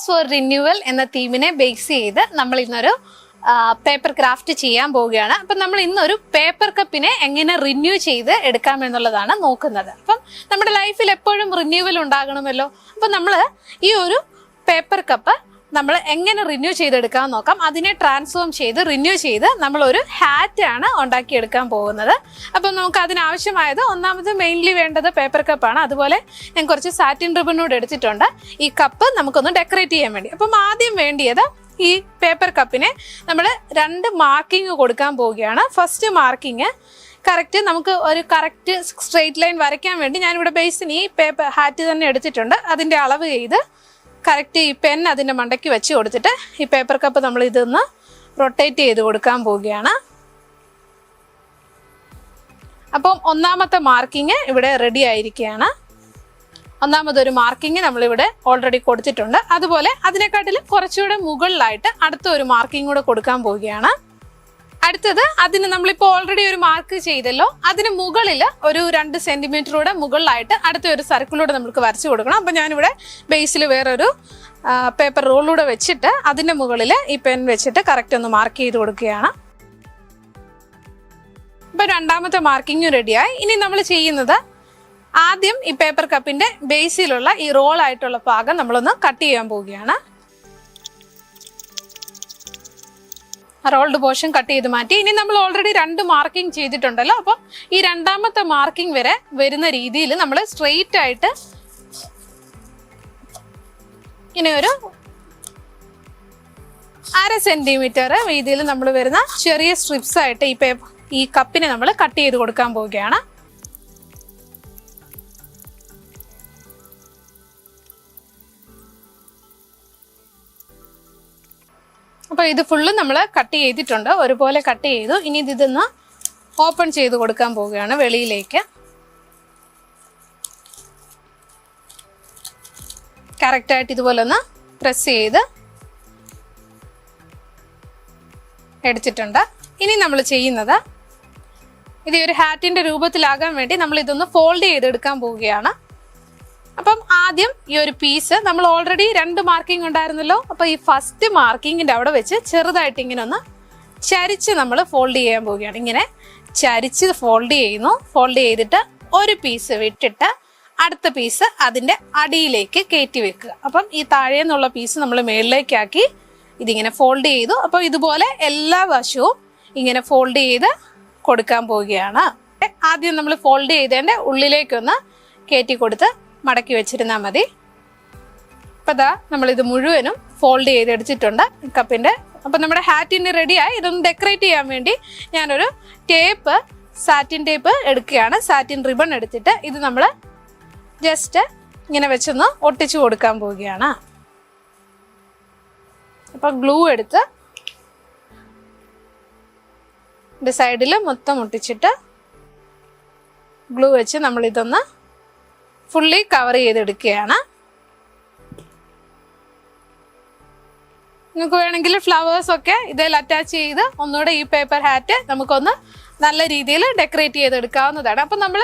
Four renewal എന്ന തീമിനെ base ചെയ്ത് നമ്മൾ ഇന്നൊരു പേപ്പർ ക്രാഫ്റ്റ് ചെയ്യാൻ പോവുകയാണ്. അപ്പം നമ്മൾ ഇന്നൊരു പേപ്പർ കപ്പിനെ എങ്ങനെ റിന്യൂ ചെയ്ത് എടുക്കാം എന്നുള്ളതാണ് നോക്കുന്നത്. അപ്പം നമ്മുടെ ലൈഫിൽ എപ്പോഴും റിന്യൂവൽ ഉണ്ടാകണമല്ലോ. അപ്പം നമ്മൾ ഈ ഒരു പേപ്പർ കപ്പ് നമ്മൾ എങ്ങനെ റിന്യൂ ചെയ്തെടുക്കാൻ നോക്കാം. അതിനെ ട്രാൻസ്ഫോം ചെയ്ത് റിന്യൂ ചെയ്ത് നമ്മളൊരു ഹാറ്റാണ് ഉണ്ടാക്കിയെടുക്കാൻ പോകുന്നത്. അപ്പം നമുക്ക് അതിനാവശ്യമായത് ഒന്നാമത് മെയിൻലി വേണ്ടത് പേപ്പർ കപ്പാണ്. അതുപോലെ ഞാൻ കുറച്ച് സാറ്റിൻ റിബണൂടെ എടുത്തിട്ടുണ്ട് ഈ കപ്പ് നമുക്കൊന്ന് ഡെക്കറേറ്റ് ചെയ്യാൻ വേണ്ടി. അപ്പം ആദ്യം വേണ്ടിയത് ഈ പേപ്പർ കപ്പിനെ നമ്മൾ 2 മാർക്കിങ് കൊടുക്കാൻ പോവുകയാണ്. ഫസ്റ്റ് മാർക്കിങ് കറക്റ്റ് നമുക്ക് ഒരു കറക്റ്റ് സ്ട്രെയിറ്റ് ലൈൻ വരയ്ക്കാൻ വേണ്ടി ഞാനിവിടെ ബേസിന് ഈ പേപ്പർ ഹാറ്റ് തന്നെ എടുത്തിട്ടുണ്ട്. അതിൻ്റെ അളവ് ചെയ്ത് കറക്റ്റ് ഈ പെൻ അതിൻ്റെ മണ്ടയ്ക്ക് വെച്ച് കൊടുത്തിട്ട് ഈ പേപ്പർ കപ്പ് നമ്മൾ ഇതൊന്ന് റൊട്ടേറ്റ് ചെയ്ത് കൊടുക്കാൻ പോവുകയാണ്. അപ്പം ഒന്നാമത്തെ മാർക്കിങ് ഇവിടെ റെഡി ആയിരിക്കുകയാണ്. ഒന്നാമതൊരു മാർക്കിങ് നമ്മളിവിടെ ഓൾറെഡി കൊടുത്തിട്ടുണ്ട്. അതുപോലെ അതിനെക്കാട്ടിലും കുറച്ചുകൂടെ മുകളിലായിട്ട് അടുത്ത ഒരു മാർക്കിംഗ് കൂടെ കൊടുക്കാൻ പോവുകയാണ്. അടുത്തത് അതിന് നമ്മളിപ്പോൾ ഓൾറെഡി ഒരു മാർക്ക് ചെയ്തല്ലോ, അതിന് മുകളിൽ ഒരു 2 സെന്റിമീറ്ററൂടെ മുകളിലായിട്ട് അടുത്ത ഒരു സർക്കിളൂടെ നമുക്ക് വരച്ചു കൊടുക്കണം. അപ്പം ഞാനിവിടെ ബേസിൽ വേറൊരു പേപ്പർ റോളൂടെ വെച്ചിട്ട് അതിൻ്റെ മുകളിൽ ഈ പെൻ വെച്ചിട്ട് കറക്റ്റ് ഒന്ന് മാർക്ക് ചെയ്ത് കൊടുക്കുകയാണ്. ഇപ്പം രണ്ടാമത്തെ മാർക്കിംഗ് റെഡിയായി. ഇനി നമ്മൾ ചെയ്യുന്നത് ആദ്യം ഈ പേപ്പർ കപ്പിന്റെ ബേസിലുള്ള ഈ റോൾ ആയിട്ടുള്ള ഭാഗം നമ്മളൊന്ന് കട്ട് ചെയ്യാൻ പോവുകയാണ്. റോൾഡ് പോർഷൻ കട്ട് ചെയ്ത് മാറ്റി. ഇനി നമ്മൾ ഓൾറെഡി 2 മാർക്കിംഗ് ചെയ്തിട്ടുണ്ടല്ലോ. അപ്പം ഈ രണ്ടാമത്തെ മാർക്കിംഗ് വരെ വരുന്ന രീതിയിൽ നമ്മൾ സ്ട്രെയിറ്റ് ആയിട്ട് ഇനി ഒരു 1/2 സെന്റിമീറ്റർ വീതിയിൽ നമ്മൾ വരുന്ന ചെറിയ സ്ട്രിപ്സ് ആയിട്ട് ഈ കപ്പിനെ നമ്മൾ കട്ട് ചെയ്ത് കൊടുക്കാൻ പോവുകയാണ്. അപ്പോൾ ഇത് ഫുള്ള് നമ്മൾ കട്ട് ചെയ്തിട്ടുണ്ട്, ഒരുപോലെ കട്ട് ചെയ്തു. ഇനി ഇതൊന്ന് ഓപ്പൺ ചെയ്ത് കൊടുക്കാൻ പോവുകയാണ് വെളിയിലേക്ക്. കറക്റ്റായിട്ട് ഇതുപോലെ ഒന്ന് പ്രസ് ചെയ്ത് എടുത്തിട്ടുണ്ട്. ഇനി നമ്മൾ ചെയ്യുന്നത് ഇത് ഒരു ഹാറ്റിൻ്റെ രൂപത്തിലാകാൻ വേണ്ടി നമ്മൾ ഇതൊന്ന് ഫോൾഡ് ചെയ്തെടുക്കാൻ പോവുകയാണ്. അപ്പം ആദ്യം ഈ ഒരു പീസ് നമ്മൾ ഓൾറെഡി 2 മാർക്കിംഗ് ഉണ്ടായിരുന്നല്ലോ. അപ്പോൾ ഈ ഫസ്റ്റ് മാർക്കിങ്ങിൻ്റെ അവിടെ വെച്ച് ചെറുതായിട്ട് ഇങ്ങനെ ഒന്ന് ചരിച്ച് നമ്മൾ ഫോൾഡ് ചെയ്യാൻ പോവുകയാണ്. ഇങ്ങനെ ചരിച്ച് ഫോൾഡ് ചെയ്യുന്നു. ഫോൾഡ് ചെയ്തിട്ട് ഒരു പീസ് വിട്ടിട്ട് അടുത്ത പീസ് അതിൻ്റെ അടിയിലേക്ക് കയറ്റി വെക്കുക. അപ്പം ഈ താഴെ നിന്നുള്ള പീസ് നമ്മൾ മുകളിലേക്കാക്കി ഇതിങ്ങനെ ഫോൾഡ് ചെയ്തു. അപ്പോൾ ഇതുപോലെ എല്ലാ വശവും ഇങ്ങനെ ഫോൾഡ് ചെയ്ത് കൊടുക്കാൻ പോവുകയാണ്. ആദ്യം നമ്മൾ ഫോൾഡ് ചെയ്തതിൻ്റെ ഉള്ളിലേക്കൊന്ന് കയറ്റി കൊടുത്ത് മടക്കി വെച്ചിരുന്നാൽ മതി. അപ്പം ദാ നമ്മളിത് മുഴുവനും ഫോൾഡ് ചെയ്തെടുത്തിട്ടുണ്ട് കപ്പിൻ്റെ. അപ്പം നമ്മുടെ ഹാറ്റിന് റെഡിയായി. ഇതൊന്ന് ഡെക്കറേറ്റ് ചെയ്യാൻ വേണ്ടി ഞാനൊരു ടേപ്പ്, സാറ്റിൻ ടേപ്പ് എടുക്കുകയാണ്. സാറ്റിൻ റിബൺ എടുത്തിട്ട് ഇത് നമ്മൾ ജസ്റ്റ് ഇങ്ങനെ വെച്ചൊന്ന് ഒട്ടിച്ചു കൊടുക്കാൻ പോവുകയാണ്. അപ്പം ഗ്ലൂ എടുത്ത് ഇതിൻ്റെ സൈഡിൽ മൊത്തം ഒട്ടിച്ചിട്ട് ഗ്ലൂ വെച്ച് നമ്മളിതൊന്ന് ഫുള്ളി കവർ ചെയ്തെടുക്കുകയാണ്. നിങ്ങൾക്ക് വേണമെങ്കിൽ ഫ്ലവേഴ്സൊക്കെ ഇതിൽ അറ്റാച്ച് ചെയ്ത് ഒന്നുകൂടെ ഈ പേപ്പർ ഹാറ്റ് നമുക്കൊന്ന് നല്ല രീതിയിൽ ഡെക്കറേറ്റ് ചെയ്തെടുക്കാവുന്നതാണ്. അപ്പം നമ്മൾ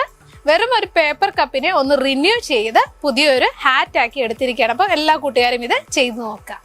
വെറും ഒരു പേപ്പർ കപ്പിനെ ഒന്ന് റിന്യൂ ചെയ്ത് പുതിയൊരു ഹാറ്റാക്കി എടുത്തിരിക്കുകയാണ്. അപ്പോൾ എല്ലാ കൂട്ടുകാരും ഇത് ചെയ്തു നോക്കാം.